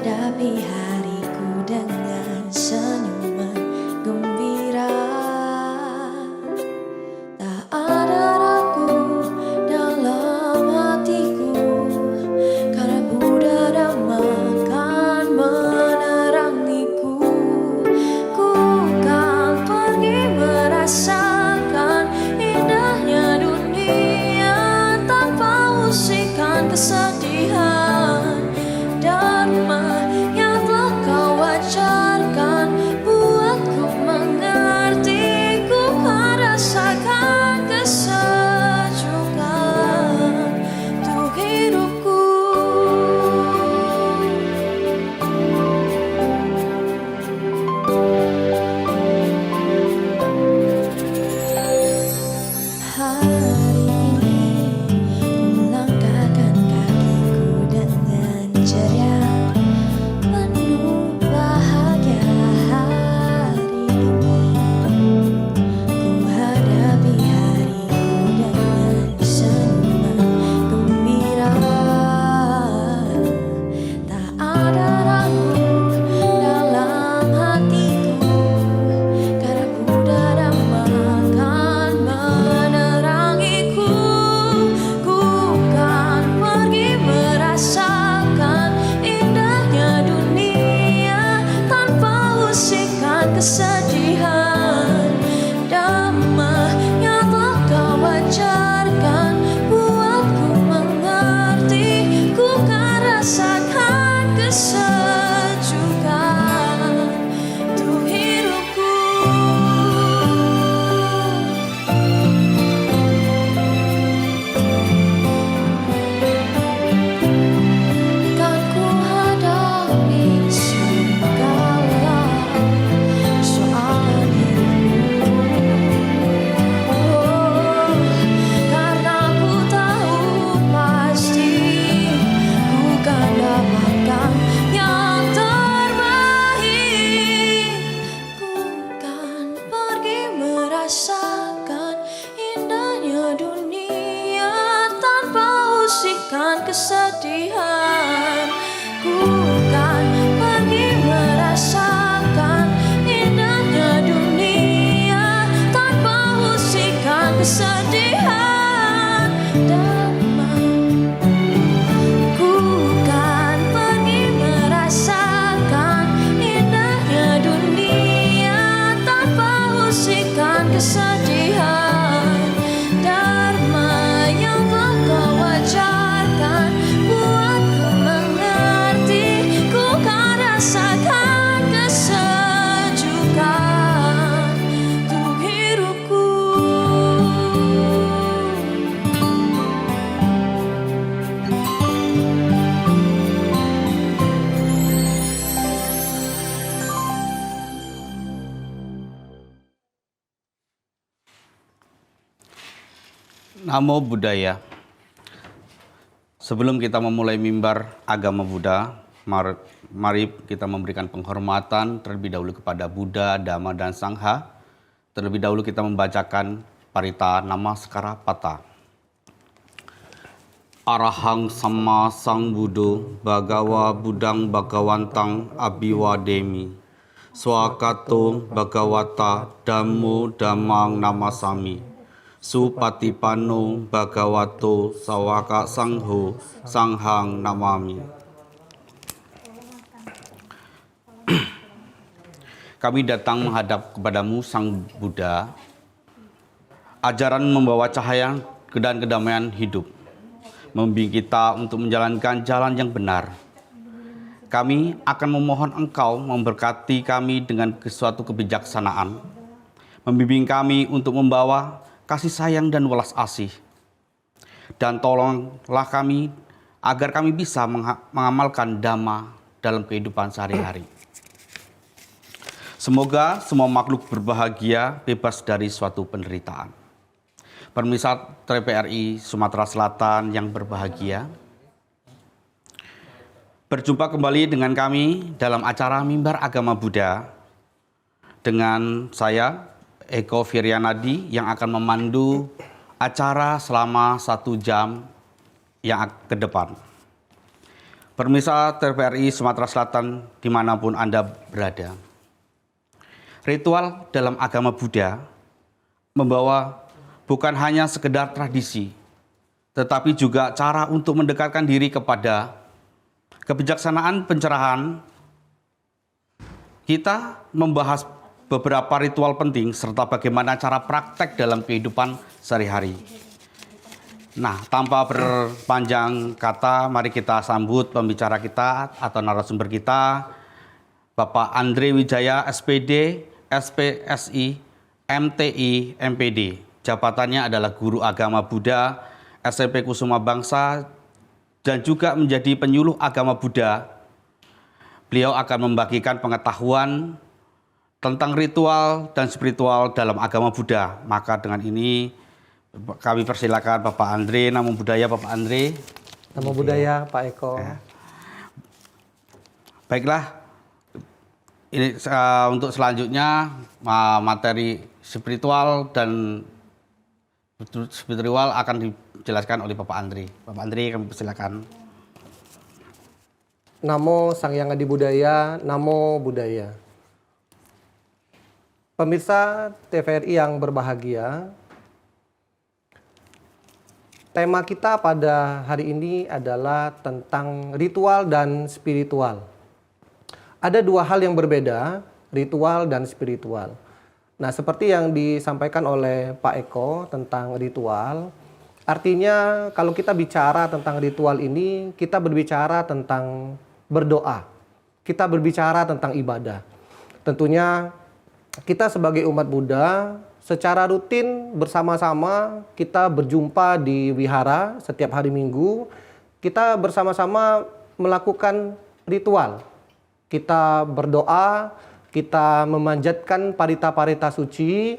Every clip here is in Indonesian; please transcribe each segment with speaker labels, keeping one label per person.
Speaker 1: hadapi hariku dengan senyuman gembira. Tak ada ragu dalam hatiku, karena Buddha Dhamma akan menerangiku. Ku kan pergi merasakan indahnya dunia tanpa usikan kesedihan. Dharma yang telah kau ajarkan buatku mengerti. Ku merasakan kesejukan untuk hidupku. Hari ini ku langkahkan kakiku dengan ceria, penuh bahagia. Hari ini ku hadapi hariku dengan senyuman gembira. Tak ada ragu dalam hatiku, karena Buddha Dhamma akan menerangiku. Ku kan pergi merasakan indahnya dunia tanpa usikan kesedihan. Dhamma yang telah kau ajarkan buatku mengerti. Ku kan rasakan kesejukan untuk hidupku. Kan ku hadapi segala soal hidupku. Karena ku tahu pasti ku kan dapatkan yang terbaik. Ku kan pergi merasakan indahnya dunia tanpa usikan kesedihan. Ku kan pergi merasakan indahnya dunia tanpa usikan kesedihan. Dhamma, ku kan pergi merasakan indahnya dunia tanpa usikan kesedihan. Dharma yang telah kau ajarkan buatku mengerti. Ku kan rasakan kesejukan untuk hidupku.
Speaker 2: Namo Buddhaya. Sebelum kita memulai mimbar agama Buddha, mari kita memberikan penghormatan terlebih dahulu kepada Buddha, Dhamma, dan Sangha. Terlebih dahulu kita membacakan parita namaskara pata. Arahang Samma Sambuddho Bhagava Buddhang Bhagawantang Abhiwademi. Swakato Bhagawata Dhammo Dhammang Namasami. Supatipanno Bhagavato Sawaka Sangho Sanghang Namami. Kami datang menghadap kepadamu Sang Buddha. Ajaran membawa cahaya dan kedamaian hidup, membimbing kita untuk menjalankan jalan yang benar. Kami akan memohon Engkau memberkati kami dengan suatu kebijaksanaan, membimbing kami untuk membawa kasih sayang dan welas asih. Dan tolonglah kami agar kami bisa mengamalkan Dhamma dalam kehidupan sehari-hari. Semoga semua makhluk berbahagia, bebas dari suatu penderitaan. Pemirsa TVRI Sumatera Selatan yang berbahagia, berjumpa kembali dengan kami dalam acara Mimbar Agama Buddha dengan saya, Eko Viryanadi, yang akan memandu acara selama 1 jam yang ke depan. Pemirsa TVRI Sumatera Selatan dimanapun Anda berada. Ritual dalam agama Buddha membawa bukan hanya sekedar tradisi, tetapi juga cara untuk mendekatkan diri kepada kebijaksanaan pencerahan. Kita membahas beberapa ritual penting serta bagaimana cara praktek dalam kehidupan sehari-hari. Nah, tanpa berpanjang kata, mari kita sambut pembicara kita atau narasumber kita, Bapak Andre Wijaya, SPD, SPSI, MTI, MPD. Jabatannya adalah Guru Agama Buddha, SMP Kusuma Bangsa, dan juga menjadi penyuluh agama Buddha. Beliau akan membagikan pengetahuan tentang ritual dan spiritual dalam agama Buddha. Maka dengan ini kami persilakan Bapak Andre. Namo Buddhaya Bapak Andre.
Speaker 3: Namo Buddhaya Pak Eko.
Speaker 2: Baiklah, ini untuk selanjutnya materi spiritual dan spiritual akan dijelaskan oleh Bapak Andre. Bapak Andre, kami persilakan.
Speaker 3: Namo Sang Hyang Adi Budaya, Namo Buddhaya. Pemirsa TVRI yang berbahagia, tema kita pada hari ini adalah tentang ritual dan spiritual. Ada dua hal yang berbeda, ritual dan spiritual. Nah, seperti yang disampaikan oleh Pak Eko tentang ritual, artinya kalau kita bicara tentang ritual ini, kita berbicara tentang berdoa. Kita berbicara tentang ibadah. Tentunya kita sebagai umat Buddha secara rutin bersama-sama kita berjumpa di wihara setiap hari Minggu. Kita bersama-sama melakukan ritual. Kita berdoa, kita memanjatkan parita-parita suci.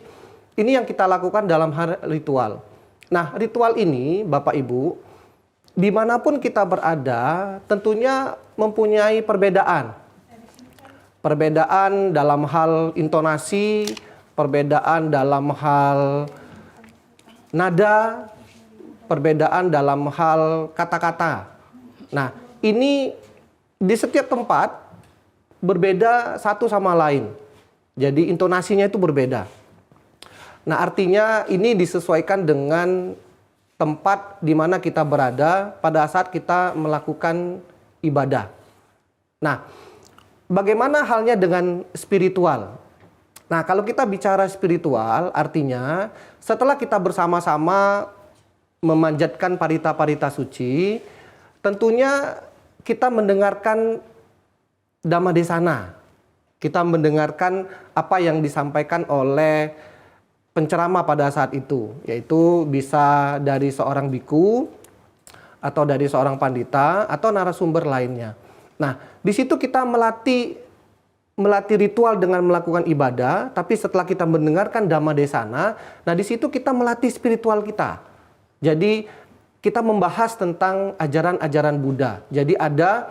Speaker 3: Ini yang kita lakukan dalam hal ritual. Nah, ritual ini Bapak Ibu, dimanapun kita berada tentunya mempunyai perbedaan. Perbedaan dalam hal intonasi, perbedaan dalam hal nada, perbedaan dalam hal kata-kata. Nah, ini di setiap tempat berbeda satu sama lain. Jadi intonasinya itu berbeda. Nah, artinya ini disesuaikan dengan tempat di mana kita berada pada saat kita melakukan ibadah. Nah, bagaimana halnya dengan spiritual? Nah, kalau kita bicara spiritual, artinya setelah kita bersama-sama memanjatkan parita-parita suci, tentunya kita mendengarkan Dhammadesana. Kita mendengarkan apa yang disampaikan oleh penceramah pada saat itu, yaitu bisa dari seorang biku atau dari seorang pandita atau narasumber lainnya. Nah, di situ kita melatih ritual dengan melakukan ibadah, tapi setelah kita mendengarkan Dhammadesana, nah di situ kita melatih spiritual kita. Jadi kita membahas tentang ajaran-ajaran Buddha. Jadi ada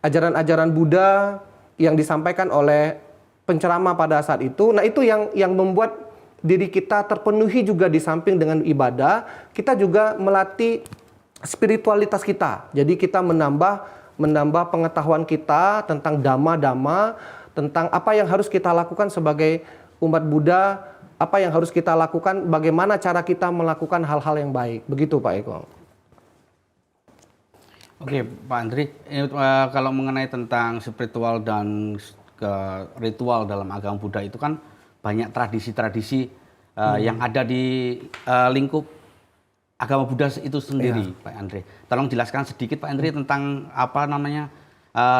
Speaker 3: ajaran-ajaran Buddha yang disampaikan oleh penceramah pada saat itu. Nah, itu yang membuat diri kita terpenuhi juga di samping dengan ibadah, kita juga melatih spiritualitas kita. Jadi kita menambah pengetahuan kita tentang dhamma-dhamma, tentang apa yang harus kita lakukan sebagai umat Buddha, apa yang harus kita lakukan, bagaimana cara kita melakukan hal-hal yang baik. Begitu Pak Eko.
Speaker 2: Oke, Pak Andri, kalau mengenai tentang spiritual dan ritual dalam agama Buddha itu kan banyak tradisi-tradisi yang ada di lingkup agama Buddha itu sendiri, Pak Andri. Tolong jelaskan sedikit Pak Andri tentang apa namanya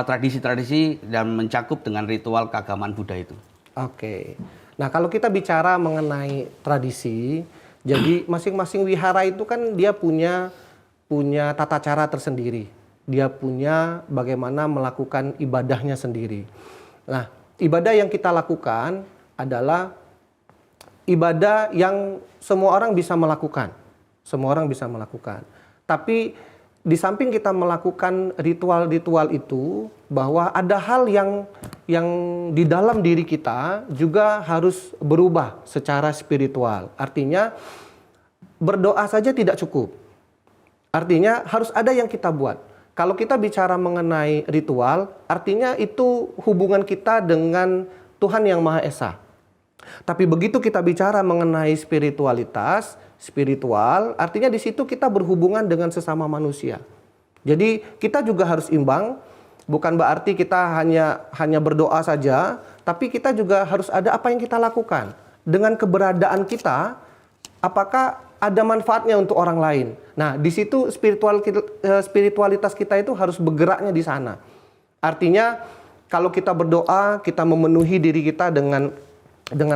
Speaker 2: tradisi-tradisi dan mencakup dengan ritual keagamaan Buddha itu.
Speaker 3: Oke. Nah, kalau kita bicara mengenai tradisi, jadi masing-masing wihara itu kan dia punya tata cara tersendiri. Dia punya bagaimana melakukan ibadahnya sendiri. Nah, ibadah yang kita lakukan adalah ibadah yang semua orang bisa melakukan. Semua orang bisa melakukan. Tapi di samping kita melakukan ritual-ritual itu, bahwa ada hal yang di dalam diri kita juga harus berubah secara spiritual. Artinya berdoa saja tidak cukup. Artinya harus ada yang kita buat. kalau kita bicara mengenai ritual, artinya itu hubungan kita dengan Tuhan yang Maha Esa. Tapi begitu kita bicara mengenai spiritualitas, spiritual, artinya di situ kita berhubungan dengan sesama manusia. Jadi kita juga harus imbang, bukan berarti kita hanya berdoa saja, tapi kita juga harus ada apa yang kita lakukan. Dengan keberadaan kita, apakah ada manfaatnya untuk orang lain. Nah, di situ spiritualitas kita itu harus bergeraknya di sana. Artinya, kalau kita berdoa, kita memenuhi diri kita dengan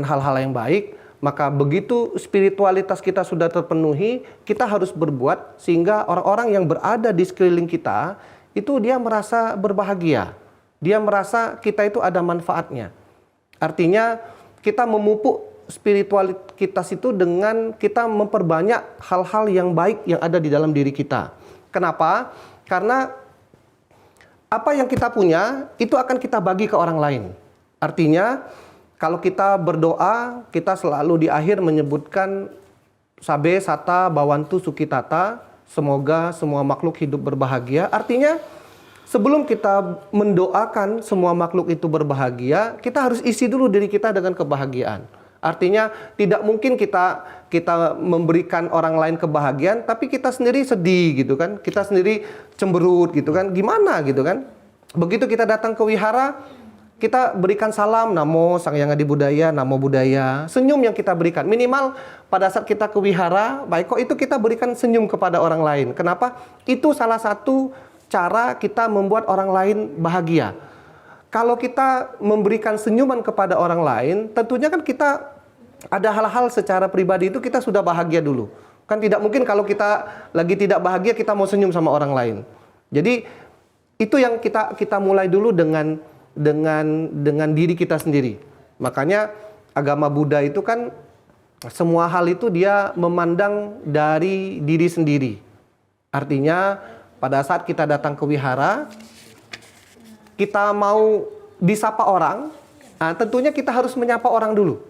Speaker 3: hal-hal yang baik, maka begitu spiritualitas kita sudah terpenuhi, kita harus berbuat sehingga orang-orang yang berada di sekeliling kita, itu dia merasa berbahagia. Dia merasa kita itu ada manfaatnya. Artinya, kita memupuk spiritualitas itu dengan kita memperbanyak hal-hal yang baik yang ada di dalam diri kita. Kenapa? Karena apa yang kita punya itu akan kita bagi ke orang lain. Artinya kalau kita berdoa, kita selalu di akhir menyebutkan Sabe Sata Bawantu Sukitata, semoga semua makhluk hidup berbahagia. Artinya sebelum kita mendoakan semua makhluk itu berbahagia, kita harus isi dulu diri kita dengan kebahagiaan. Artinya tidak mungkin kita memberikan orang lain kebahagiaan tapi kita sendiri sedih gitu kan. Kita sendiri cemberut gitu kan. Gimana gitu kan? Begitu kita datang ke wihara, kita berikan salam Namo Sang Hyang Adi Budaya, Namo Buddhaya. Senyum yang kita berikan. Minimal pada saat kita ke wihara, baik kok itu kita berikan senyum kepada orang lain. Kenapa? Itu salah satu cara kita membuat orang lain bahagia. Kalau kita memberikan senyuman kepada orang lain, tentunya kan kita ada hal-hal secara pribadi itu kita sudah bahagia dulu. Kan tidak mungkin kalau kita lagi tidak bahagia kita mau senyum sama orang lain. Jadi itu yang kita mulai dulu dengan diri kita sendiri. Makanya agama Buddha itu kan semua hal itu dia memandang dari diri sendiri. Artinya pada saat kita datang ke wihara, kita mau disapa orang, nah tentunya kita harus menyapa orang dulu.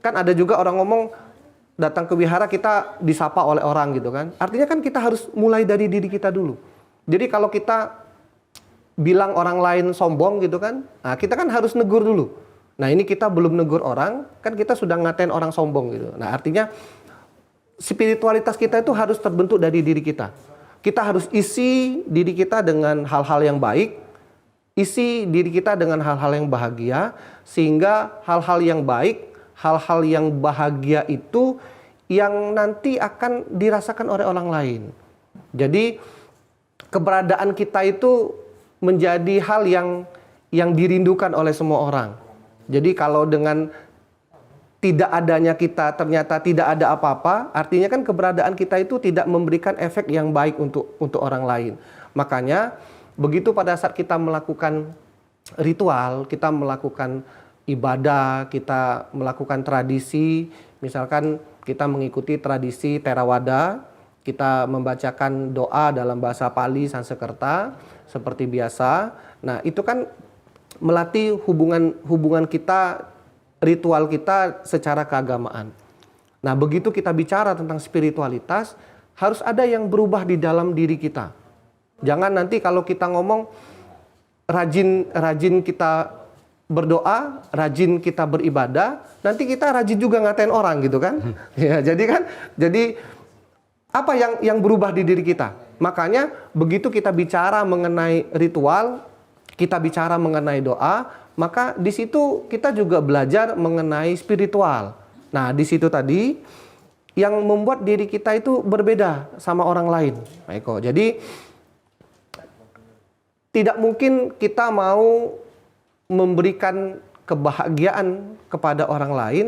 Speaker 3: Kan ada juga orang ngomong datang ke wihara kita disapa oleh orang gitu kan. Artinya kan kita harus mulai dari diri kita dulu. Jadi kalau kita bilang orang lain sombong gitu kan, nah kita kan harus negur dulu. Nah ini kita belum negur orang, kan kita sudah ngatain orang sombong gitu. Nah artinya spiritualitas kita itu harus terbentuk dari diri kita. Kita harus isi diri kita dengan hal-hal yang baik, isi diri kita dengan hal-hal yang bahagia, sehingga hal-hal yang baik, hal-hal yang bahagia itu yang nanti akan dirasakan oleh orang lain. Jadi keberadaan kita itu menjadi hal yang dirindukan oleh semua orang. Jadi kalau dengan tidak adanya kita ternyata tidak ada apa-apa, artinya kan keberadaan kita itu tidak memberikan efek yang baik untuk orang lain. Makanya begitu pada saat kita melakukan ritual, kita melakukan ibadah, kita melakukan tradisi, misalkan kita mengikuti tradisi Theravada, kita membacakan doa dalam bahasa Pali Sanskerta seperti biasa. Nah, itu kan melatih hubungan kita, ritual kita secara keagamaan. Nah, begitu kita bicara tentang spiritualitas, harus ada yang berubah di dalam diri kita. Jangan nanti kalau kita ngomong rajin kita berdoa, rajin kita beribadah, nanti kita rajin juga ngatain orang gitu kan. Ya, jadi apa yang berubah di diri kita? Makanya begitu kita bicara mengenai ritual, kita bicara mengenai doa, maka di situ kita juga belajar mengenai spiritual. Nah, di situ tadi yang membuat diri kita itu berbeda sama orang lain. Baik kok. Jadi tidak mungkin kita mau memberikan kebahagiaan kepada orang lain,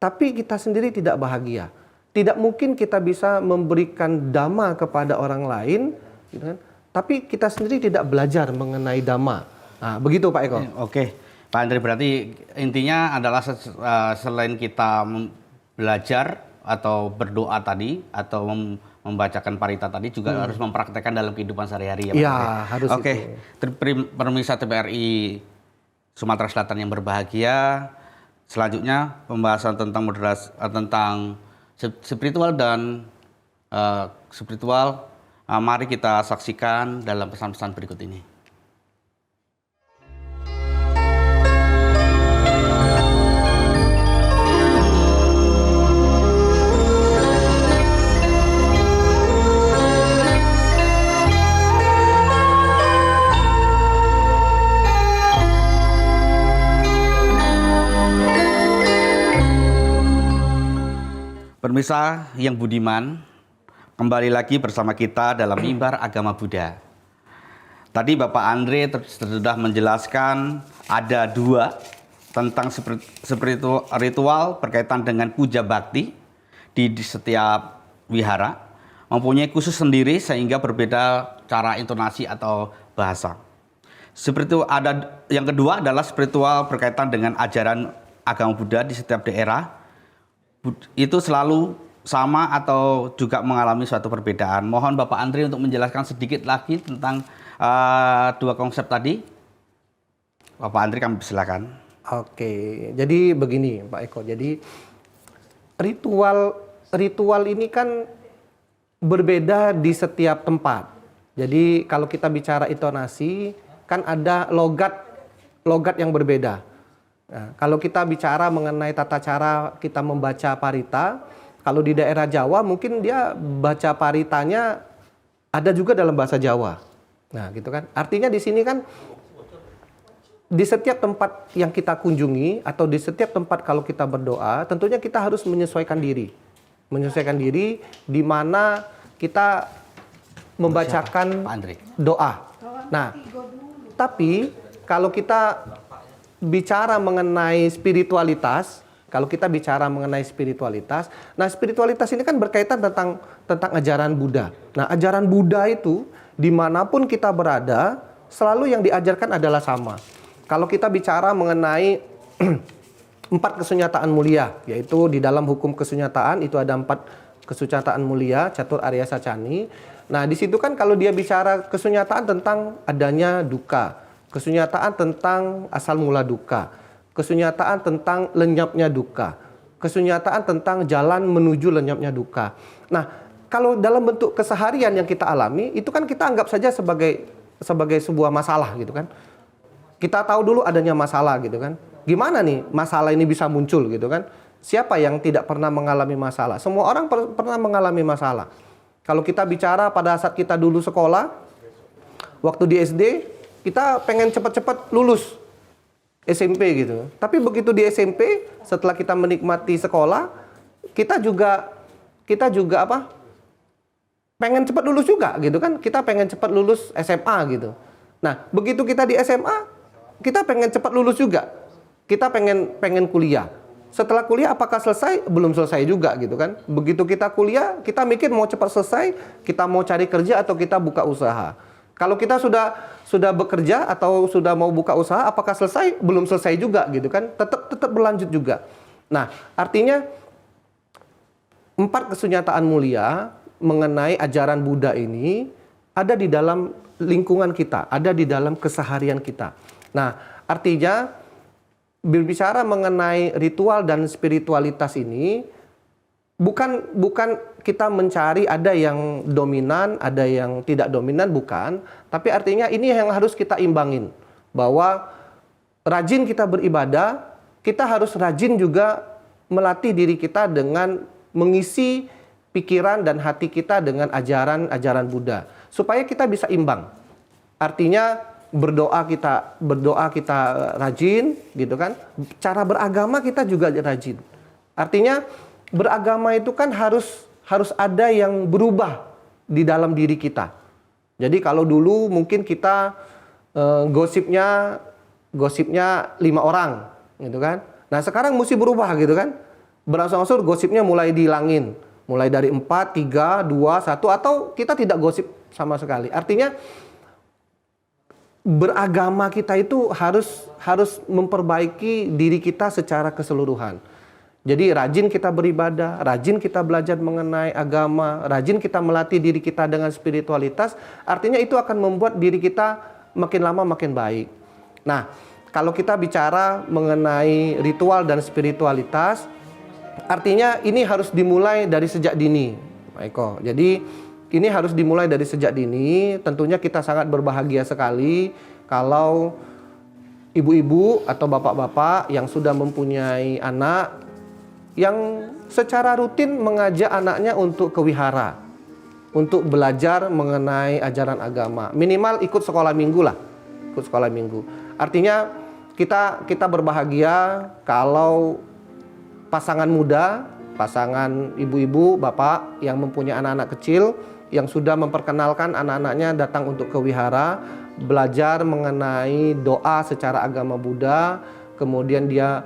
Speaker 3: tapi kita sendiri tidak bahagia. Tidak mungkin kita bisa memberikan dhamma kepada orang lain, gitu kan? Tapi kita sendiri tidak belajar mengenai dhamma. Nah, begitu Pak Eko.
Speaker 2: Oke, Pak Andre, berarti intinya adalah selain kita belajar atau berdoa tadi atau membacakan parita tadi juga harus mempraktekkan dalam kehidupan sehari-hari ya Pak.
Speaker 3: Iya, harus.
Speaker 2: Oke, pemirsa TVRI Sumatera Selatan yang berbahagia, selanjutnya pembahasan tentang spiritual dan spiritual Mari kita saksikan dalam pesan-pesan berikut ini. Pemirsa yang budiman, kembali lagi bersama kita dalam Mimbar Agama Buddha. Tadi Bapak Andre sudah menjelaskan ada 2 tentang ritual berkaitan dengan puja bakti di setiap wihara, mempunyai khusus sendiri sehingga berbeda cara intonasi atau bahasa. Seperti itu ada yang kedua adalah spiritual berkaitan dengan ajaran agama Buddha di setiap daerah. Itu selalu sama atau juga mengalami suatu perbedaan. Mohon Bapak Andri untuk menjelaskan sedikit lagi tentang 2 konsep tadi. Bapak Andri, kami silakan.
Speaker 3: Oke, jadi begini Pak Eko. Jadi ritual ini kan berbeda di setiap tempat. Jadi kalau kita bicara intonasi kan ada logat yang berbeda. Nah, kalau kita bicara mengenai tata cara kita membaca parita, kalau di daerah Jawa mungkin dia baca paritanya ada juga dalam bahasa Jawa. Nah, gitu kan. Artinya di sini kan di setiap tempat yang kita kunjungi atau di setiap tempat kalau kita berdoa, tentunya kita harus menyesuaikan diri. Menyesuaikan diri di mana kita membacakan doa. Nah, tapi kalau kita bicara mengenai spiritualitas, nah spiritualitas ini kan berkaitan tentang ajaran Buddha. Nah, ajaran Buddha itu dimanapun kita berada, selalu yang diajarkan adalah sama. Kalau kita bicara mengenai 4 kesunyataan mulia, yaitu di dalam hukum kesunyataan itu ada 4 kesunyataan mulia, Catur Arya Sacani. Nah, di situ kan kalau dia bicara kesunyataan tentang adanya duka, kesunyataan tentang asal mula duka, kesunyataan tentang lenyapnya duka, kesunyataan tentang jalan menuju lenyapnya duka. Nah, kalau dalam bentuk keseharian yang kita alami, itu kan kita anggap saja sebagai sebuah masalah gitu kan. Kita tahu dulu adanya masalah gitu kan. Gimana nih masalah ini bisa muncul gitu kan. Siapa yang tidak pernah mengalami masalah? Semua orang pernah mengalami masalah. Kalau kita bicara pada saat kita dulu sekolah, waktu di SD, kita pengen cepat-cepat lulus SMP gitu. Tapi begitu di SMP, setelah kita menikmati sekolah, kita juga pengen cepat lulus juga gitu kan. Kita pengen cepat lulus SMA gitu. Nah, begitu kita di SMA, kita pengen cepat lulus juga. Kita pengen kuliah. Setelah kuliah apakah selesai? Belum selesai juga gitu kan. Begitu kita kuliah, kita mikir mau cepat selesai, kita mau cari kerja atau kita buka usaha. Kalau kita sudah bekerja atau sudah mau buka usaha, apakah selesai? Belum selesai juga gitu kan. Tetap berlanjut juga. Nah, artinya 4 kesunyataan mulia mengenai ajaran Buddha ini ada di dalam lingkungan kita, ada di dalam keseharian kita. Nah, artinya berbicara mengenai ritual dan spiritualitas ini bukan kita mencari ada yang dominan, ada yang tidak dominan, bukan. Tapi artinya ini yang harus kita imbangin. Bahwa rajin kita beribadah, kita harus rajin juga melatih diri kita dengan mengisi pikiran dan hati kita dengan ajaran Buddha. Supaya kita bisa imbang. Artinya berdoa kita rajin gitu kan. Cara beragama kita juga rajin. Artinya beragama itu kan harus ada yang berubah di dalam diri kita. Jadi kalau dulu mungkin kita gosipnya 5 orang gitu kan. Nah, sekarang mesti berubah gitu kan. Berangsur-angsur gosipnya mulai dihilangin. Mulai dari 4, 3, 2, 1 atau kita tidak gosip sama sekali. Artinya beragama kita itu harus memperbaiki diri kita secara keseluruhan. Jadi rajin kita beribadah, rajin kita belajar mengenai agama, rajin kita melatih diri kita dengan spiritualitas, artinya itu akan membuat diri kita makin lama makin baik. Nah, kalau kita bicara mengenai ritual dan spiritualitas, artinya ini harus dimulai dari sejak dini, Pak Eko. Jadi ini harus dimulai dari sejak dini. Tentunya kita sangat berbahagia sekali kalau ibu-ibu atau bapak-bapak yang sudah mempunyai anak yang secara rutin mengajak anaknya untuk ke wihara, untuk belajar mengenai ajaran agama. Minimal ikut sekolah minggu lah, ikut sekolah minggu. Artinya kita berbahagia kalau pasangan muda, pasangan ibu-ibu, bapak yang mempunyai anak-anak kecil yang sudah memperkenalkan anak-anaknya datang untuk ke wihara, belajar mengenai doa secara agama Buddha, kemudian dia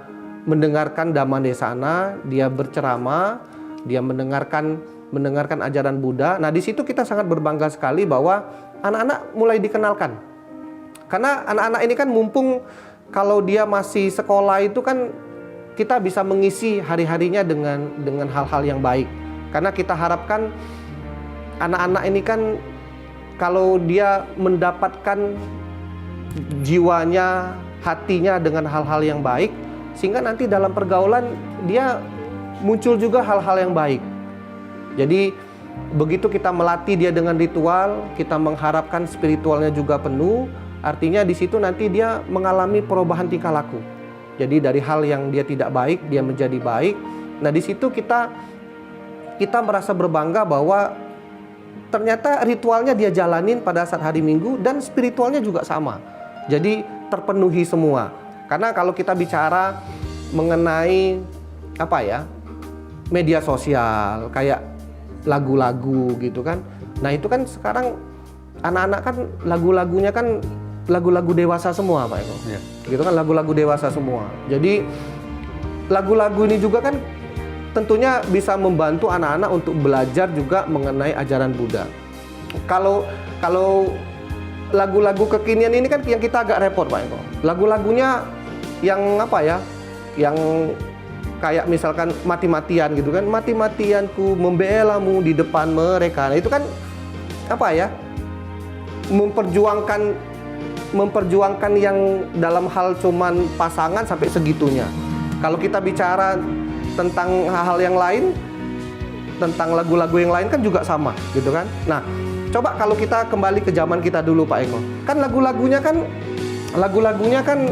Speaker 3: mendengarkan Dhamma Desana, dia berceramah, dia mendengarkan ajaran Buddha. Nah, di situ kita sangat berbangga sekali bahwa anak-anak mulai dikenalkan. Karena anak-anak ini kan mumpung kalau dia masih sekolah itu kan kita bisa mengisi hari-harinya dengan hal-hal yang baik. Karena kita harapkan anak-anak ini kan kalau dia mendapatkan jiwanya, hatinya dengan hal-hal yang baik, sehingga nanti dalam pergaulan dia muncul juga hal-hal yang baik. Jadi begitu kita melatih dia dengan ritual, kita mengharapkan spiritualnya juga penuh, artinya di situ nanti dia mengalami perubahan tingkah laku. Jadi dari hal yang dia tidak baik, dia menjadi baik. Nah, di situ kita merasa berbangga bahwa ternyata ritualnya dia jalanin pada saat hari Minggu dan spiritualnya juga sama. Jadi terpenuhi semua. Karena kalau kita bicara mengenai media sosial kayak lagu-lagu gitu kan. Nah, itu kan sekarang anak-anak kan lagu-lagunya kan lagu-lagu dewasa semua, Pak Eko.
Speaker 2: Ya.
Speaker 3: Gitu kan, lagu-lagu dewasa semua. Jadi lagu-lagu ini juga kan tentunya bisa membantu anak-anak untuk belajar juga mengenai ajaran Buddha. Kalau lagu-lagu kekinian ini kan yang kita agak repot, Pak Eko. Lagu-lagunya yang yang kayak misalkan mati-matian gitu kan, mati-matianku membelamu di depan mereka. Nah, itu kan memperjuangkan yang dalam hal cuman pasangan sampai segitunya. Kalau kita bicara tentang hal-hal yang lain, tentang lagu-lagu yang lain kan juga sama gitu kan. Nah, coba kalau kita kembali ke zaman kita dulu, Pak Eko, kan lagu-lagunya kan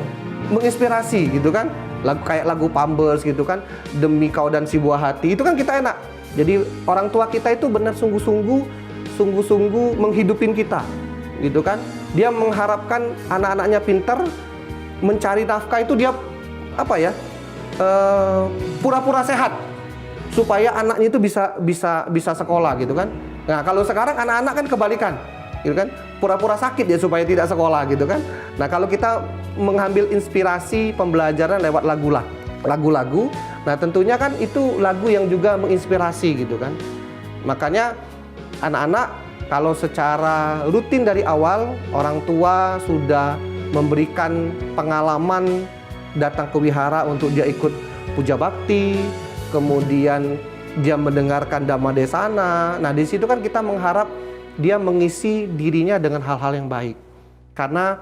Speaker 3: menginspirasi gitu kan, kayak lagu Pampers gitu kan, Demi Kau dan Si Buah Hati, itu kan kita enak. Jadi orang tua kita itu benar sungguh-sungguh menghidupin kita gitu kan. Dia mengharapkan anak-anaknya pintar, mencari nafkah itu dia pura-pura sehat supaya anaknya itu bisa sekolah gitu kan. Nah, kalau sekarang anak-anak kan kebalikan gitu kan, pura-pura sakit ya supaya tidak sekolah gitu kan. Nah, kalau kita mengambil inspirasi pembelajaran lewat lagu-lagu, nah tentunya kan itu lagu yang juga menginspirasi gitu kan. Makanya anak-anak kalau secara rutin dari awal orang tua sudah memberikan pengalaman datang ke wihara untuk dia ikut puja bakti, kemudian dia mendengarkan Dhamma Desana. Nah, di situ kan kita mengharap dia mengisi dirinya dengan hal-hal yang baik. Karena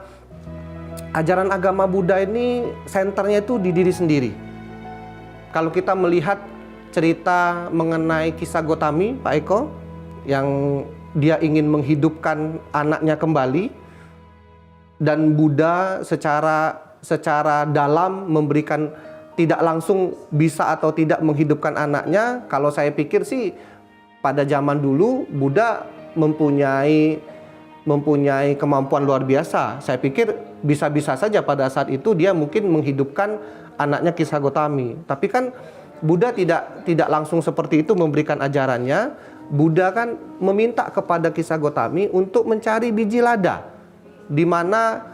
Speaker 3: ajaran agama Buddha ini senternya itu di diri sendiri. Kalau kita melihat cerita mengenai kisah Gotami, Pak Eko, yang dia ingin menghidupkan anaknya kembali, dan Buddha secara dalam memberikan, tidak langsung bisa atau tidak menghidupkan anaknya. Kalau saya pikir sih pada zaman dulu Buddha mempunyai kemampuan luar biasa. Saya pikir bisa-bisa saja pada saat itu dia mungkin menghidupkan anaknya Kisah Gotami. Tapi kan Buddha tidak langsung seperti itu memberikan ajarannya. Buddha kan meminta kepada Kisah Gotami untuk mencari biji lada, di mana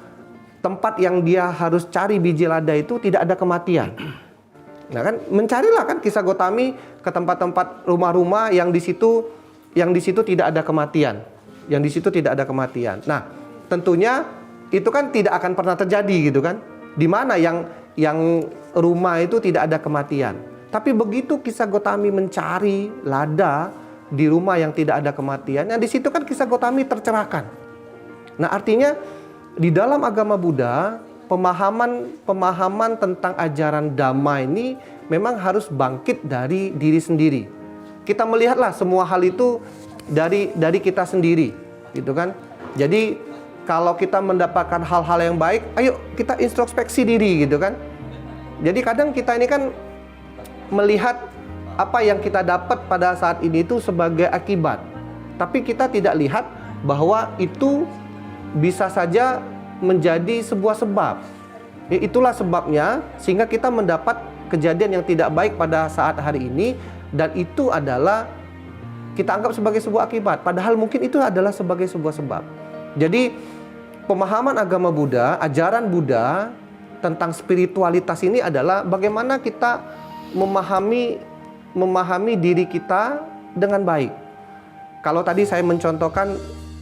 Speaker 3: tempat yang dia harus cari biji lada itu tidak ada kematian. Nah kan, mencarilah kan Kisah Gotami ke tempat-tempat rumah-rumah yang di situ tidak ada kematian, Nah, tentunya itu kan tidak akan pernah terjadi gitu kan. Di mana yang rumah itu tidak ada kematian. Tapi begitu Kisah Gotami mencari lada di rumah yang tidak ada kematian, nah di situ kan Kisah Gotami tercerahkan. Nah, artinya di dalam agama Buddha, pemahaman tentang ajaran Dhamma ini memang harus bangkit dari diri sendiri. Kita melihatlah semua hal itu dari kita sendiri, gitu kan. Jadi kalau kita mendapatkan hal-hal yang baik, ayo kita introspeksi diri, gitu kan. Jadi kadang kita ini kan melihat apa yang kita dapat pada saat ini itu sebagai akibat, tapi kita tidak lihat bahwa itu bisa saja menjadi sebuah sebab. Itulah sebabnya sehingga kita mendapat kejadian yang tidak baik pada saat hari ini, dan itu adalah kita anggap sebagai sebuah akibat, padahal mungkin itu adalah sebagai sebuah sebab. Jadi pemahaman agama Buddha, ajaran Buddha tentang spiritualitas ini adalah bagaimana kita memahami diri kita dengan baik. Kalau tadi saya mencontohkan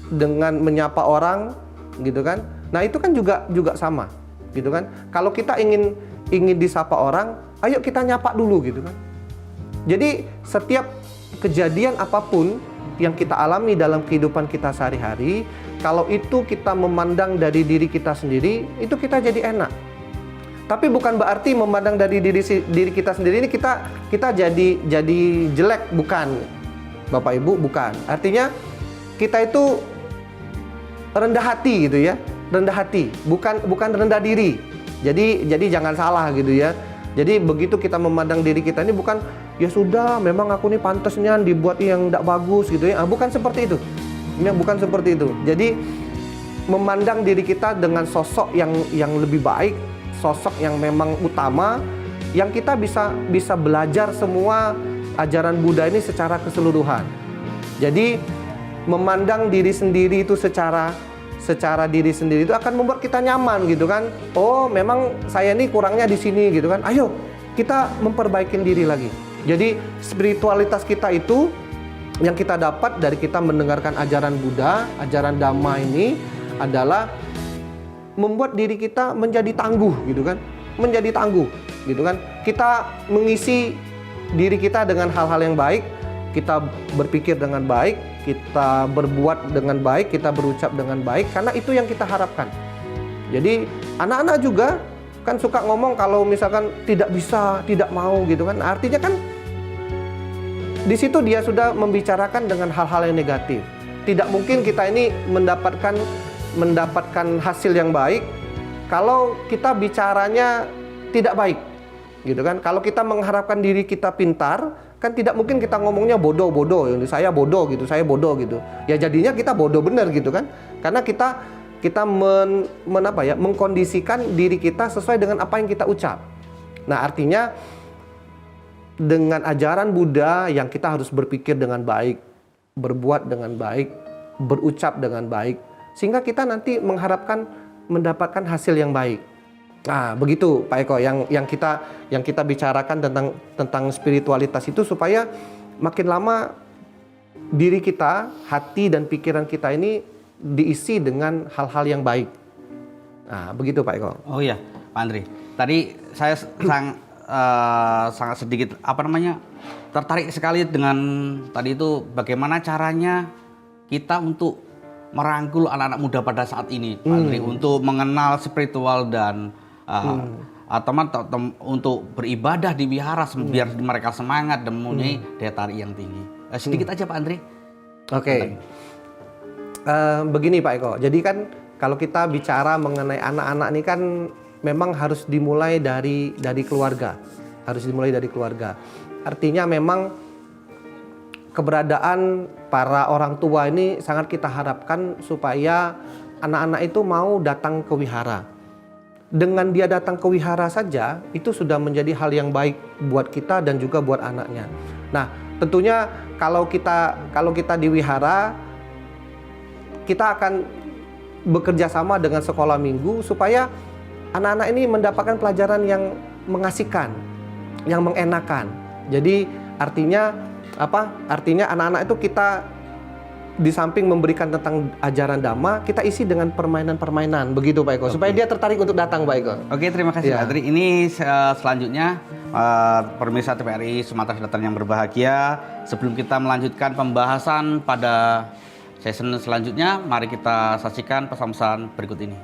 Speaker 3: dengan menyapa orang, gitu kan. Nah, itu kan juga sama, gitu kan. Kalau kita ingin disapa orang, ayo kita nyapa dulu, gitu kan. Jadi setiap kejadian apapun yang kita alami dalam kehidupan kita sehari-hari, kalau itu kita memandang dari diri kita sendiri, itu kita jadi enak. Tapi bukan berarti memandang dari diri kita sendiri ini kita jadi jelek, bukan, Bapak Ibu, bukan. Artinya kita itu rendah hati, gitu ya, rendah hati, bukan rendah diri. Jadi jangan salah, gitu ya. Jadi begitu kita memandang diri kita ini bukan, ya sudah, memang aku ini pantasnya dibuat yang tidak bagus, gitu ya. Bukan seperti itu. Bukan seperti itu. Jadi memandang diri kita dengan sosok yang lebih baik, sosok yang memang utama, yang kita bisa belajar semua ajaran Buddha ini secara keseluruhan. Jadi memandang diri sendiri itu secara diri sendiri itu akan membuat kita nyaman, gitu kan. Oh, memang saya ini kurangnya di sini, gitu kan. Ayo kita memperbaiki diri lagi. Jadi spiritualitas kita itu yang kita dapat dari kita mendengarkan ajaran Buddha, ajaran Dhamma ini adalah membuat diri kita menjadi tangguh, gitu kan. Menjadi tangguh, gitu kan. Kita mengisi diri kita dengan hal-hal yang baik, kita berpikir dengan baik, kita berbuat dengan baik, kita berucap dengan baik, karena itu yang kita harapkan. Jadi anak-anak juga kan suka ngomong kalau misalkan tidak bisa, tidak mau, gitu kan. Artinya kan di situ dia sudah membicarakan dengan hal-hal yang negatif. Tidak mungkin kita ini mendapatkan hasil yang baik kalau kita bicaranya tidak baik, gitu kan. Kalau kita mengharapkan diri kita pintar, kan tidak mungkin kita ngomongnya bodoh, saya bodoh, gitu, saya bodoh, gitu. Ya jadinya kita bodoh benar, gitu kan. Karena kita mengkondisikan diri kita sesuai dengan apa yang kita ucap. Nah, artinya dengan ajaran Buddha yang kita harus berpikir dengan baik, berbuat dengan baik, berucap dengan baik, sehingga kita nanti mendapatkan hasil yang baik. Nah, begitu Pak Eko yang kita bicarakan tentang spiritualitas itu, supaya makin lama diri kita, hati dan pikiran kita ini diisi dengan hal-hal yang baik. Nah, begitu Pak Eko.
Speaker 2: Oh iya, Pak Andri. Tadi saya sangat sedikit tertarik sekali dengan tadi itu bagaimana caranya kita untuk merangkul anak-anak muda pada saat ini, Pak Andri, untuk mengenal spiritual dan untuk beribadah di wihara biar mereka semangat dan mempunyai daya tarik yang tinggi. Sedikit aja Pak Andri.
Speaker 3: Oke. Begini Pak Eko. Jadi kan kalau kita bicara mengenai anak-anak ini kan memang harus dimulai dari keluarga. Harus dimulai dari keluarga. Artinya memang keberadaan para orang tua ini sangat kita harapkan supaya anak-anak itu mau datang ke wihara. Dengan dia datang ke wihara saja, itu sudah menjadi hal yang baik buat kita dan juga buat anaknya. Nah, tentunya kalau kita di wihara, kita akan bekerja sama dengan sekolah minggu supaya anak-anak ini mendapatkan pelajaran yang mengasihkan, yang mengenakan. Jadi artinya apa? Artinya anak-anak itu kita di samping memberikan tentang ajaran Dhamma, kita isi dengan permainan-permainan, begitu Pak Eko, supaya dia tertarik untuk datang, Pak Eko.
Speaker 2: Oke, terima kasih Pak Andri. Ini selanjutnya pemirsa TVRI Sumatera Selatan yang berbahagia, sebelum kita melanjutkan pembahasan pada season selanjutnya, mari kita saksikan pesan-pesan berikut ini.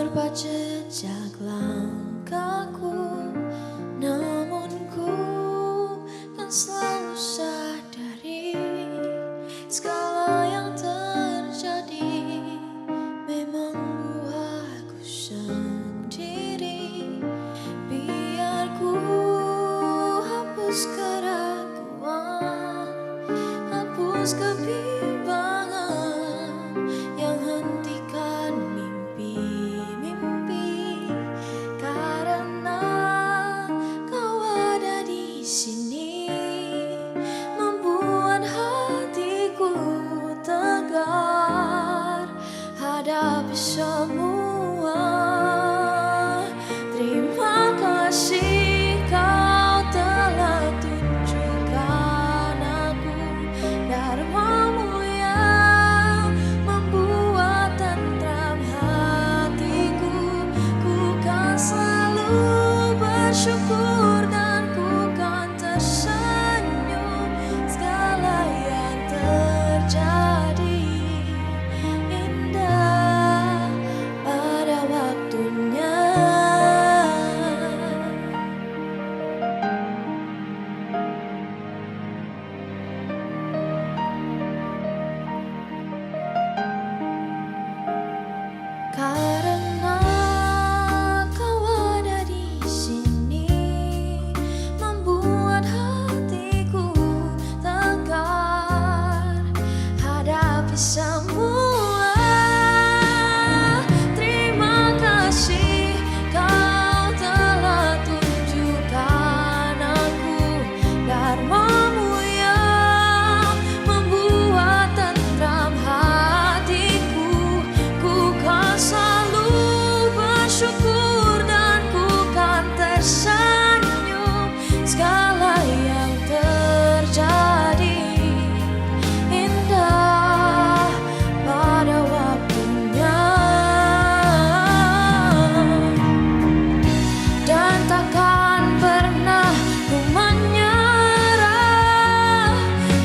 Speaker 1: serba jejak langkahku, namun ku kan selalu sadari segala yang terjadi memang buatku sendiri. Biar ku hapus keraguan, hapus kebimbangan yang hentikan mimpi-mimpi, karena kau ada di sini membuat hatiku tegar hadapi semua. Terima kasih kau telah tunjukkan aku dharmamu yang membuat tentram hatiku. Ku kan selalu bersyukur dan ku kan tersenyum segala yang terjadi indah pada waktunya. Karena kau ada di sini membuat hatiku tegar hadapi semua. Terima kasih kau telah tunjukkan aku dharmamu yang membuat tentram hatiku. Ku kan selalu bersyukur dan ku kan tersenyum segala yang terjadi indah pada waktunya. Dan takkan pernah ku menyerah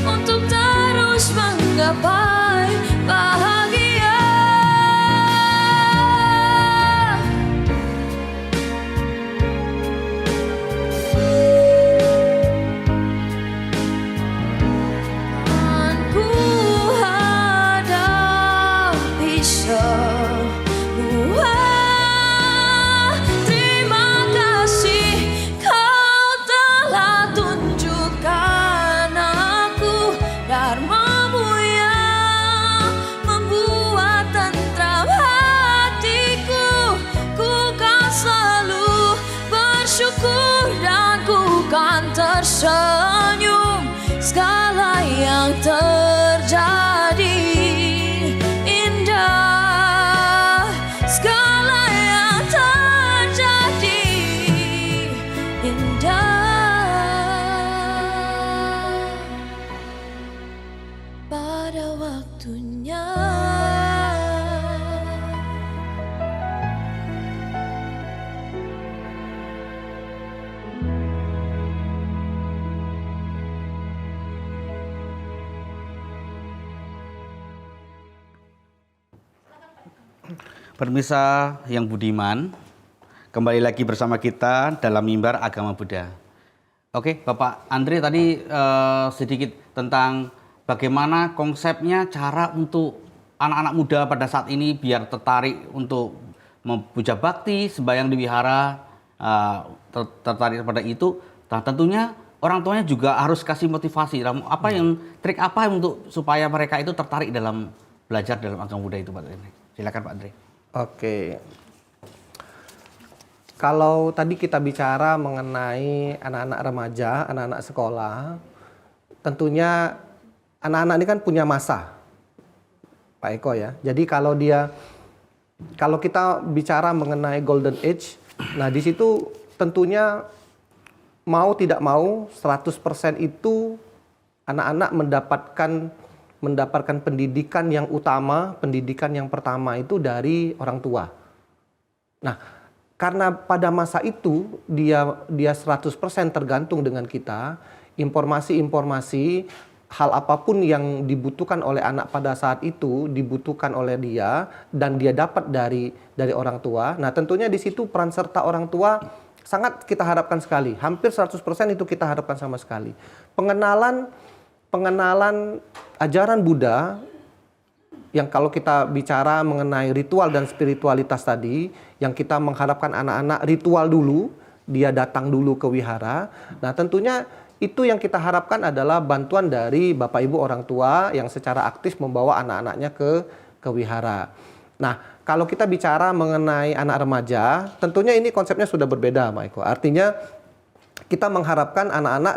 Speaker 1: untuk terus menggapai bahagia. Kan ku hadapi semua. Terima kasih kau telah tunjukkan aku dharmamu yang membuat tentram hatiku. Ku kan selalu bersyukur dan ku kan tersenyum segala yang terjadi indah, segala yang terjadi indah pada waktunya.
Speaker 2: Pemirsa yang budiman, kembali lagi bersama kita dalam Mimbar Agama Buddha. Oke, Bapak Andre tadi sedikit tentang bagaimana konsepnya cara untuk anak-anak muda pada saat ini biar tertarik untuk memuja bakti, sembahyang di wihara, tertarik pada itu. Nah, tentunya orang tuanya juga harus kasih motivasi. Trik apa untuk supaya mereka itu tertarik dalam belajar dalam agama Buddha itu, Pak Andre? Silakan Pak Andre.
Speaker 3: Oke. Kalau tadi kita bicara mengenai anak-anak remaja, anak-anak sekolah, tentunya anak-anak ini kan punya masa, Pak Eko ya. Jadi kalau kita bicara mengenai golden age, nah di situ tentunya mau tidak mau 100% itu anak-anak mendapatkan pendidikan yang utama, pendidikan yang pertama itu dari orang tua. Nah, karena pada masa itu dia 100% tergantung dengan kita, informasi-informasi hal apapun yang dibutuhkan oleh anak pada saat itu dibutuhkan oleh dia dan dia dapat dari orang tua. Nah, tentunya di situ peran serta orang tua sangat kita harapkan sekali. Hampir 100% itu kita harapkan sama sekali. Pengenalan ajaran Buddha yang kalau kita bicara mengenai ritual dan spiritualitas tadi, yang kita mengharapkan anak-anak ritual dulu, dia datang dulu ke wihara. Nah, tentunya itu yang kita harapkan adalah bantuan dari Bapak Ibu orang tua yang secara aktif membawa anak-anaknya ke wihara. Nah, kalau kita bicara mengenai anak remaja, tentunya ini konsepnya sudah berbeda, Pak Eko. Artinya kita mengharapkan anak-anak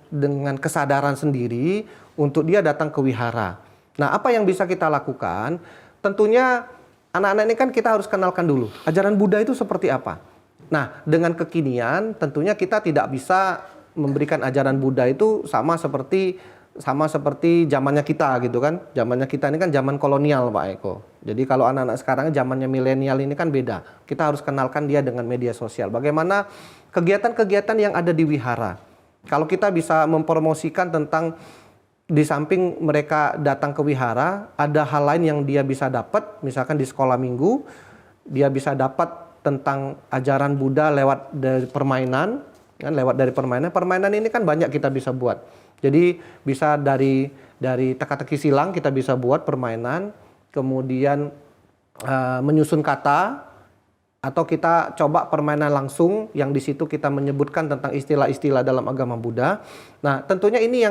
Speaker 3: dengan kesadaran sendiri untuk dia datang ke wihara. Nah, apa yang bisa kita lakukan? Tentunya anak-anak ini kan kita harus kenalkan dulu. Ajaran Buddha itu seperti apa? Nah, dengan kekinian tentunya kita tidak bisa memberikan ajaran Buddha itu sama seperti zamannya kita gitu kan. Zamannya kita ini kan zaman kolonial, Pak Eko. Jadi kalau anak-anak sekarang zamannya milenial ini kan beda. Kita harus kenalkan dia dengan media sosial. Bagaimana kegiatan-kegiatan yang ada di wihara. Kalau kita bisa mempromosikan tentang di samping mereka datang ke wihara, ada hal lain yang dia bisa dapat, misalkan di sekolah minggu, dia bisa dapat tentang ajaran Buddha lewat dari permainan, kan? Lewat dari permainan. Permainan ini kan banyak kita bisa buat. Jadi bisa dari teka-teki silang kita bisa buat permainan, kemudian menyusun kata, atau kita coba permainan langsung yang di situ kita menyebutkan tentang istilah-istilah dalam agama Buddha. Nah, tentunya ini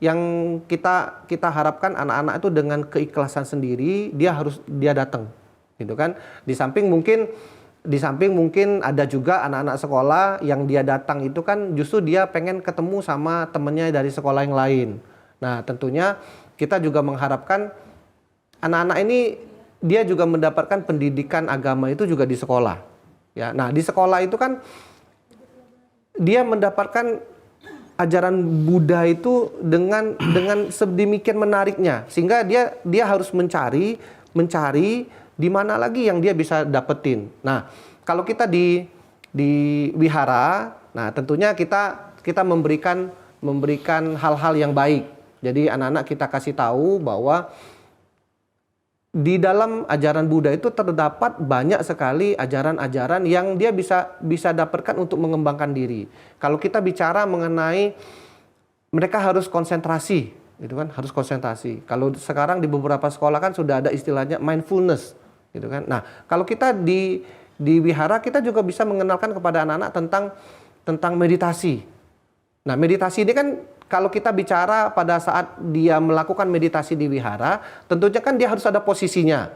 Speaker 3: yang kita harapkan anak-anak itu dengan keikhlasan sendiri dia datang gitu kan. Di samping mungkin ada juga anak-anak sekolah yang dia datang itu kan justru dia pengen ketemu sama temennya dari sekolah yang lain. Nah, tentunya kita juga mengharapkan anak-anak ini dia juga mendapatkan pendidikan agama itu juga di sekolah ya. Nah, di sekolah itu kan dia mendapatkan ajaran Buddha itu dengan sedemikian menariknya sehingga dia harus mencari di mana lagi yang dia bisa dapetin. Nah, kalau kita di wihara, nah tentunya kita memberikan hal-hal yang baik. Jadi anak-anak kita kasih tahu bahwa di dalam ajaran Buddha itu terdapat banyak sekali ajaran-ajaran yang dia bisa dapatkan untuk mengembangkan diri. Kalau kita bicara mengenai mereka harus konsentrasi, gitu kan? Harus konsentrasi. Kalau sekarang di beberapa sekolah kan sudah ada istilahnya mindfulness, gitu kan? Nah, kalau kita di wihara kita juga bisa mengenalkan kepada anak-anak tentang meditasi. Nah, meditasi ini kan kalau kita bicara pada saat dia melakukan meditasi di wihara, tentunya kan dia harus ada posisinya.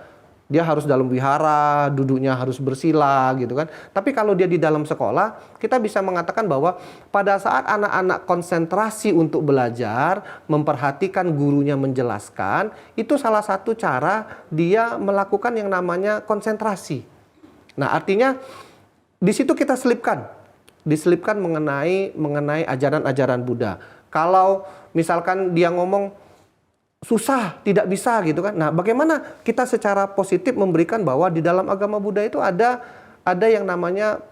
Speaker 3: Dia harus dalam wihara, duduknya harus bersila gitu kan. Tapi kalau dia di dalam sekolah, kita bisa mengatakan bahwa pada saat anak-anak konsentrasi untuk belajar, memperhatikan gurunya menjelaskan, itu salah satu cara dia melakukan yang namanya konsentrasi. Nah, artinya di situ kita diselipkan mengenai ajaran-ajaran Buddha. Kalau misalkan dia ngomong susah, tidak bisa gitu kan. Nah, bagaimana kita secara positif memberikan bahwa di dalam agama Buddha itu ada yang namanya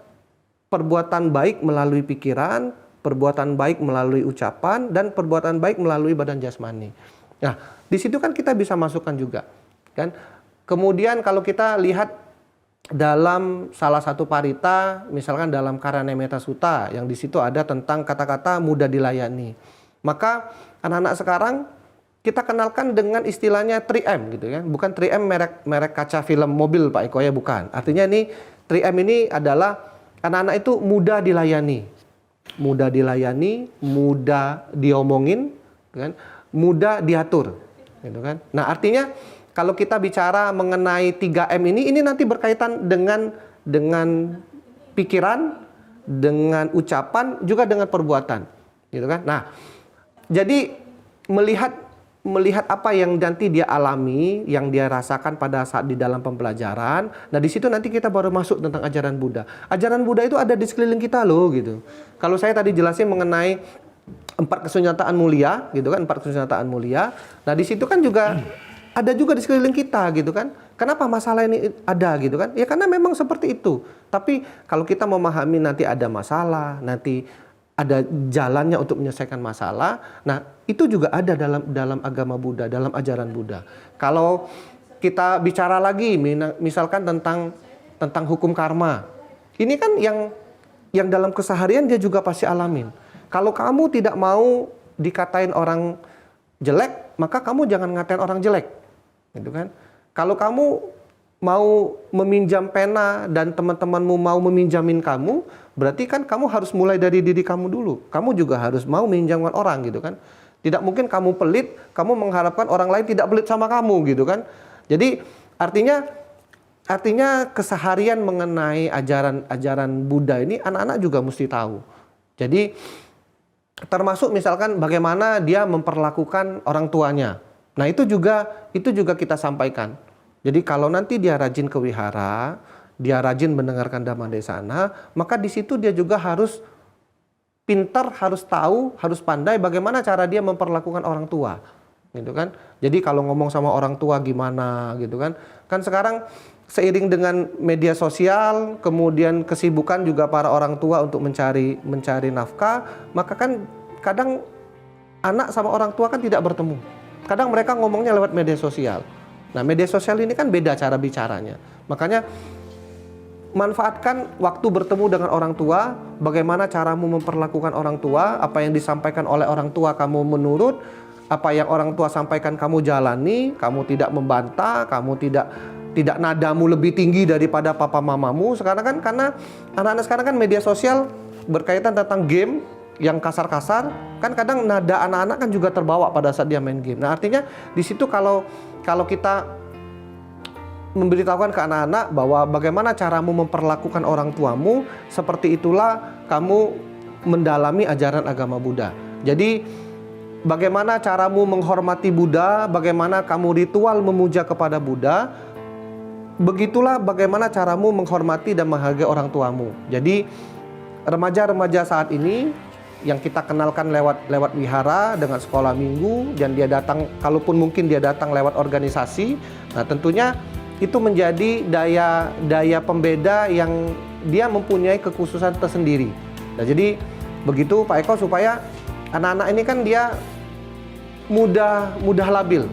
Speaker 3: perbuatan baik melalui pikiran, perbuatan baik melalui ucapan, dan perbuatan baik melalui badan jasmani. Nah, di situ kan kita bisa masukkan juga kan. Kemudian kalau kita lihat dalam salah satu parita, misalkan dalam Karanemeta Sutta, yang di situ ada tentang kata-kata mudah dilayani. Maka anak-anak sekarang kita kenalkan dengan istilahnya 3M gitu ya. Bukan 3M merek kaca film mobil Pak Eko ya, bukan. Artinya ini 3M ini adalah anak-anak itu mudah dilayani. Mudah dilayani, mudah diomongin, kan? Mudah diatur, gitu kan. Nah, artinya kalau kita bicara mengenai 3M ini nanti berkaitan dengan pikiran, dengan ucapan, juga dengan perbuatan, gitu kan. Nah, jadi melihat apa yang nanti dia alami, yang dia rasakan pada saat di dalam pembelajaran. Nah, di situ nanti kita baru masuk tentang ajaran Buddha. Ajaran Buddha itu ada di sekeliling kita loh, gitu. Kalau saya tadi jelasin mengenai 4 kesunyataan mulia, gitu kan, 4 kesunyataan mulia. Nah, di situ kan juga ada juga di sekeliling kita gitu kan. Kenapa masalah ini ada gitu kan? Ya karena memang seperti itu. Tapi kalau kita memahami nanti ada masalah, nanti ada jalannya untuk menyelesaikan masalah. Nah, itu juga ada dalam agama Buddha, dalam ajaran Buddha. Kalau kita bicara lagi misalkan tentang hukum karma. Ini kan yang dalam keseharian dia juga pasti alamin. Kalau kamu tidak mau dikatain orang jelek, maka kamu jangan ngatain orang jelek. Gitu kan? Kalau kamu mau meminjam pena dan teman-temanmu mau meminjamin kamu, berarti kan kamu harus mulai dari diri kamu dulu. Kamu juga harus mau meminjamkan orang gitu kan. Tidak mungkin kamu pelit, kamu mengharapkan orang lain tidak pelit sama kamu gitu kan. Jadi artinya keseharian mengenai ajaran Buddha ini anak-anak juga mesti tahu. Jadi termasuk misalkan bagaimana dia memperlakukan orang tuanya. Nah, itu juga kita sampaikan. Jadi kalau nanti dia rajin ke wihara, dia rajin mendengarkan Dhamma Desana, maka di situ dia juga harus pintar, harus tahu, harus pandai bagaimana cara dia memperlakukan orang tua. Gitu kan? Jadi kalau ngomong sama orang tua gimana gitu kan. Kan sekarang seiring dengan media sosial, kemudian kesibukan juga para orang tua untuk mencari nafkah, maka kan kadang anak sama orang tua kan tidak bertemu. Kadang mereka ngomongnya lewat media sosial. Nah, media sosial ini kan beda cara bicaranya. Makanya manfaatkan waktu bertemu dengan orang tua, bagaimana caramu memperlakukan orang tua, apa yang disampaikan oleh orang tua kamu menurut, apa yang orang tua sampaikan kamu jalani, kamu tidak membantah, kamu tidak nadamu lebih tinggi daripada papa mamamu. Sekarang kan karena anak-anak sekarang kan media sosial berkaitan tentang game yang kasar-kasar, kan kadang nada anak-anak kan juga terbawa pada saat dia main game. Nah, artinya di situ kalau kita memberitahukan ke anak-anak bahwa bagaimana caramu memperlakukan orang tuamu, seperti itulah kamu mendalami ajaran agama Buddha. Jadi bagaimana caramu menghormati Buddha, bagaimana kamu ritual memuja kepada Buddha, begitulah bagaimana caramu menghormati dan menghargai orang tuamu. Jadi remaja-remaja saat ini yang kita kenalkan lewat wihara dengan sekolah minggu, dan dia datang, kalaupun mungkin dia datang lewat organisasi. Nah, tentunya itu menjadi daya pembeda yang dia mempunyai kekhususan tersendiri. Nah, jadi begitu Pak Eko, supaya anak-anak ini kan dia mudah labil.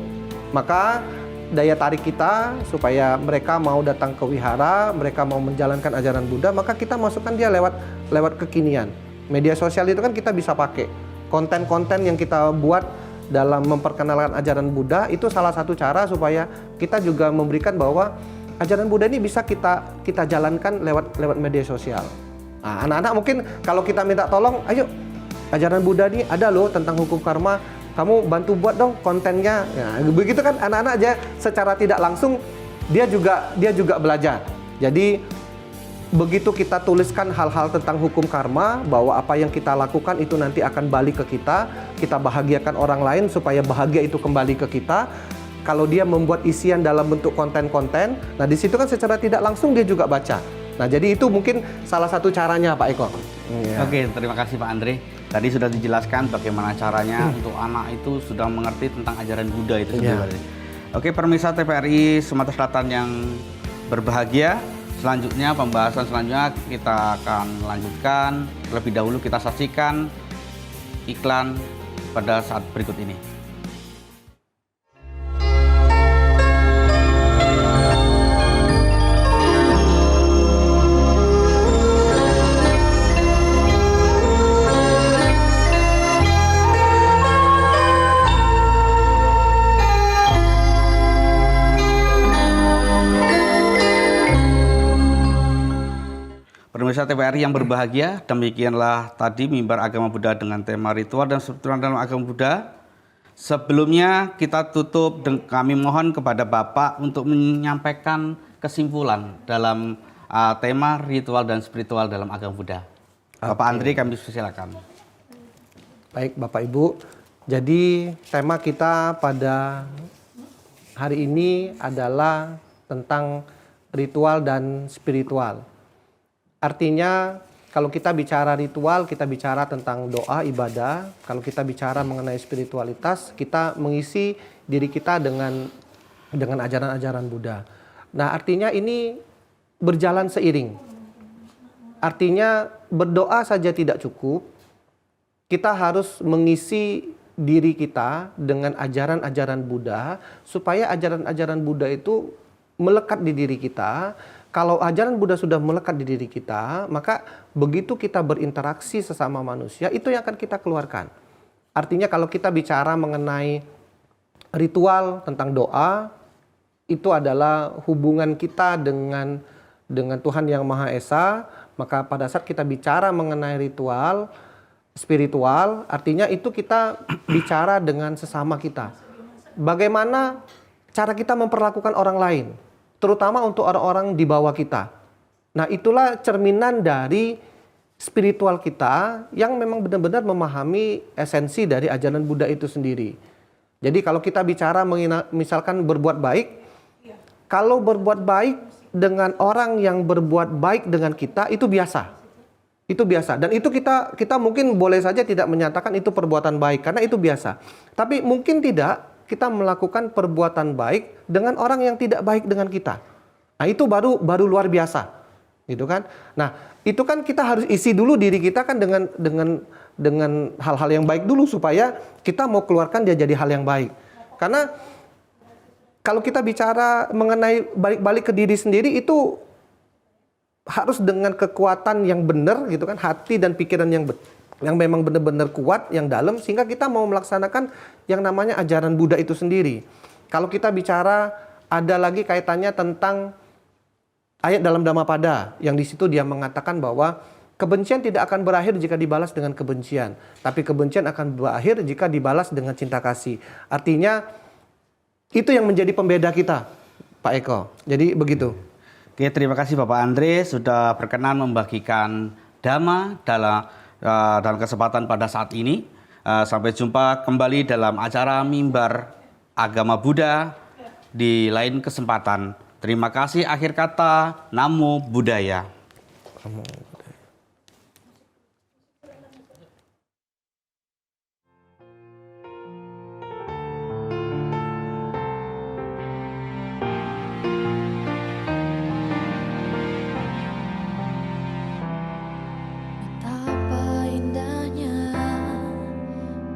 Speaker 3: Maka daya tarik kita supaya mereka mau datang ke wihara, mereka mau menjalankan ajaran Buddha, maka kita masukkan dia lewat kekinian. Media sosial itu kan kita bisa pakai. Konten-konten yang kita buat dalam memperkenalkan ajaran Buddha itu salah satu cara supaya kita juga memberikan bahwa ajaran Buddha ini bisa kita jalankan lewat media sosial. Nah, anak-anak mungkin kalau kita minta tolong, ayo ajaran Buddha ini ada loh tentang hukum karma, kamu bantu buat dong kontennya. Nah, begitu kan anak-anak aja secara tidak langsung dia juga belajar. Jadi begitu kita tuliskan hal-hal tentang hukum karma, bahwa apa yang kita lakukan itu nanti akan balik ke kita bahagiakan orang lain supaya bahagia itu kembali ke kita. Kalau dia membuat isian dalam bentuk konten-konten, nah di situ kan secara tidak langsung dia juga baca. Nah, jadi itu mungkin salah satu caranya Pak Eko.
Speaker 2: Oke, terima kasih Pak Andre. Tadi sudah dijelaskan bagaimana caranya untuk anak itu sudah mengerti tentang ajaran Buddha itu sendiri. Oke, pemirsa TVRI Sumatera Selatan yang berbahagia, selanjutnya pembahasan selanjutnya kita akan lanjutkan. Terlebih dahulu kita saksikan iklan pada saat berikut ini. Pemirsa TVRI yang berbahagia, demikianlah tadi mimbar agama Buddha dengan tema ritual dan struktural dalam agama Buddha. Sebelumnya kita tutup, kami mohon kepada Bapak untuk menyampaikan kesimpulan dalam tema ritual dan spiritual dalam agama Buddha. Bapak Andre, kami silakan.
Speaker 3: Baik Bapak Ibu, jadi tema kita pada hari ini adalah tentang ritual dan spiritual. Artinya kalau kita bicara ritual, kita bicara tentang doa, ibadah. Kalau kita bicara mengenai spiritualitas, kita mengisi diri kita dengan ajaran-ajaran Buddha. Nah, artinya ini berjalan seiring. Artinya berdoa saja tidak cukup, kita harus mengisi diri kita dengan ajaran-ajaran Buddha supaya ajaran-ajaran Buddha itu melekat di diri kita. Kalau ajaran Buddha sudah melekat di diri kita, maka begitu kita berinteraksi sesama manusia, itu yang akan kita keluarkan. Artinya kalau kita bicara mengenai ritual tentang doa, itu adalah hubungan kita dengan Tuhan Yang Maha Esa. Maka pada saat kita bicara mengenai ritual spiritual, artinya itu kita bicara dengan sesama kita. Bagaimana cara kita memperlakukan orang lain, terutama untuk orang-orang di bawah kita. Nah, itulah cerminan dari spiritual kita yang memang benar-benar memahami esensi dari ajaran Buddha itu sendiri. Jadi kalau kita bicara misalkan berbuat baik, kalau berbuat baik dengan orang yang berbuat baik dengan kita, itu biasa. Itu biasa. Dan itu kita mungkin boleh saja tidak menyatakan itu perbuatan baik, karena itu biasa. Tapi mungkin tidak kita melakukan perbuatan baik dengan orang yang tidak baik dengan kita. Nah, itu baru luar biasa. Gitu kan? Nah, itu kan kita harus isi dulu diri kita kan dengan hal-hal yang baik dulu supaya kita mau keluarkan dia jadi hal yang baik. Karena kalau kita bicara mengenai balik-balik ke diri sendiri, itu harus dengan kekuatan yang benar gitu kan, hati dan pikiran yang memang benar-benar kuat, yang dalam, sehingga kita mau melaksanakan yang namanya ajaran Buddha itu sendiri. Kalau kita bicara, ada lagi kaitannya tentang ayat dalam Dhammapada yang di situ dia mengatakan bahwa kebencian tidak akan berakhir jika dibalas dengan kebencian, tapi kebencian akan berakhir jika dibalas dengan cinta kasih. Artinya itu yang menjadi pembeda kita, Pak Eko. Jadi begitu.
Speaker 2: Oke, terima kasih Bapak Andre sudah berkenan membagikan Dhamma dalam kesempatan pada saat ini. Sampai jumpa kembali dalam acara Mimbar Agama Buddha di lain kesempatan. Terima kasih. Akhir kata, Namo Buddhaya.
Speaker 1: Betapa indahnya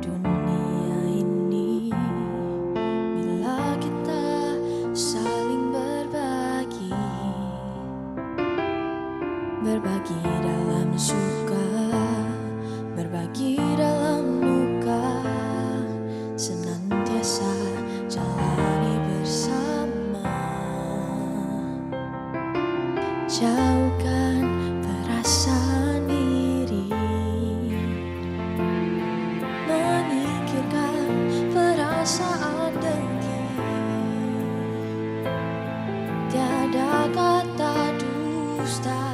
Speaker 1: dunia ini bila kita saling berbagi dalam suka, berbagi dalam luka, senantiasa jalani bersama. Jauhkan perasaan iri, menyingkirkan perasaan dengki. Tiada kata dusta,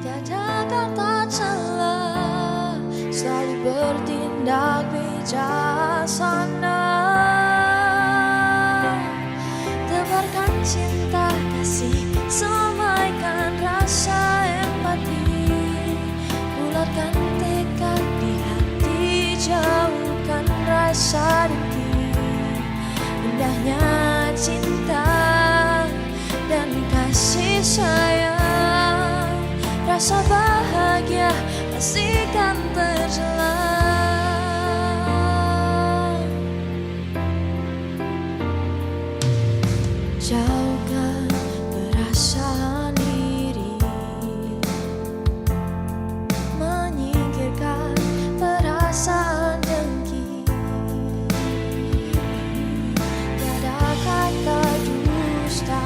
Speaker 1: tiada kata celah, selalu bertindak bijaksana. Tebarkan cinta kasih, semaikan rasa empati, bulatkan tekad di hati, jauhkan rasa dengki. Indahnya cinta dan kasih sayang, rasa bahagia pastikan terjelas. Jauhkan perasaan iri, menyingkirkan perasaan dengki. Tiada kata dusta,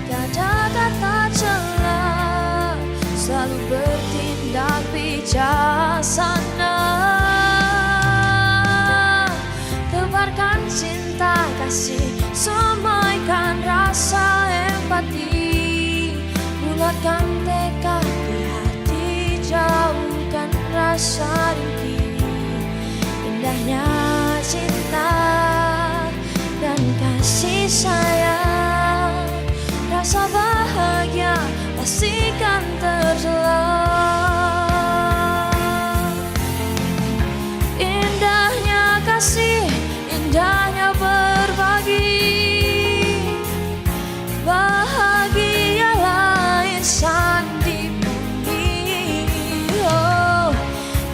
Speaker 1: tiada kata celah, selalu bertindak bijaksana. Tebarkan cinta kasih, semaikan rasa empati, bulatkan tekad di hati, jauhkan rasa dengki. Indahnya cinta dan kasih sayang, rasa bahagia pastikan terjelas. Indahnya kasih, indahnya berbagi, bahagialah insan di bumi. Oh,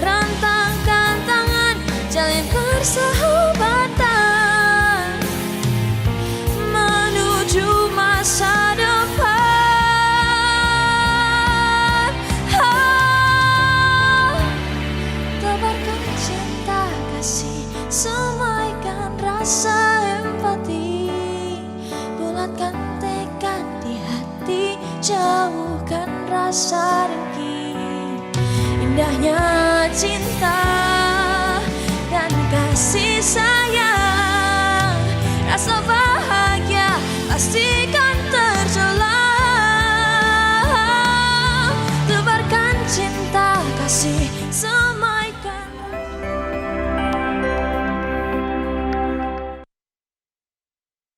Speaker 1: rantangkan persahabatan menuju masa depan. Tebarkan cinta kasih, semaikan rasa empati, bulatkan tekad di hati, jauhkan rasa dengki. Indahnya cinta dan kasih sayang, rasa bahagia pasti